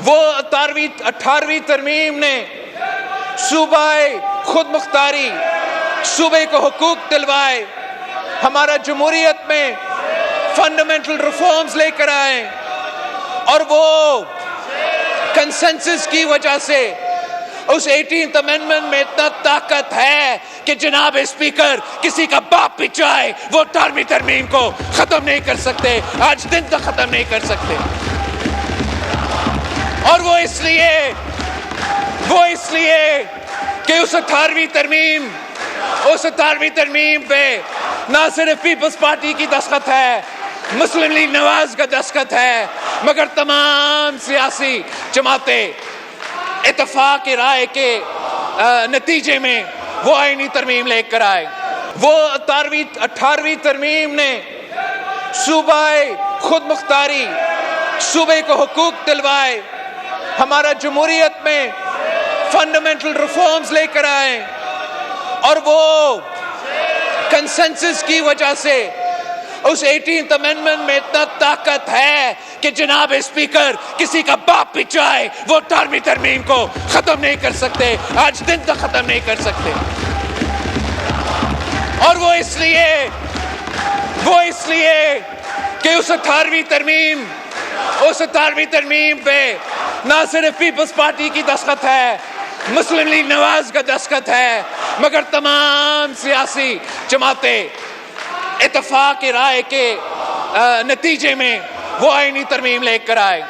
وہ 18ویں ترمیم نے صوبہ خود مختاری، صوبے کو حقوق دلوائے، ہمارا جمہوریت میں فنڈامنٹل ریفارمز لے کر آئے، اور وہ کنسنسس کی وجہ سے اس 18th امینڈمنٹ میں اتنا طاقت ہے کہ جناب اسپیکر کسی کا باپ بھی چاہے وہ 18ویں ترمیم کو ختم نہیں کر سکتے، آج دن تک ختم نہیں کر سکتے۔ اور وہ اس لیے کہ اس 18ویں ترمیم پہ نہ صرف پیپلز پارٹی کی دستخط ہے، مسلم لیگ نواز کا دستخط ہے، مگر تمام سیاسی جماعتیں اتفاق رائے کے نتیجے میں وہ آئینی ترمیم لے کر آئے۔ وہ 18ویں ترمیم نے صوبہ خود مختاری، صوبے کو حقوق دلوائے، ہمارا جمہوریت میں فنڈامنٹل ریفارمز لے کر آئے، اور وہ کنسنسس کی وجہ سے اس 18th امینڈمنٹ میں اتنا طاقت ہے کہ جناب اسپیکر کسی کا باپ بھی چاہے وہ 18ویں ترمیم کو ختم نہیں کر سکتے، آج دن تک ختم نہیں کر سکتے۔ اور وہ اس لیے کہ اس 18ویں ترمیم پہ نہ صرف پیپلز پارٹی کی دستخط ہے، مسلم لیگ نواز کا دستخط ہے، مگر تمام سیاسی جماعتیں اتفاق رائے کے نتیجے میں وہ آئینی ترمیم لے کر آئے۔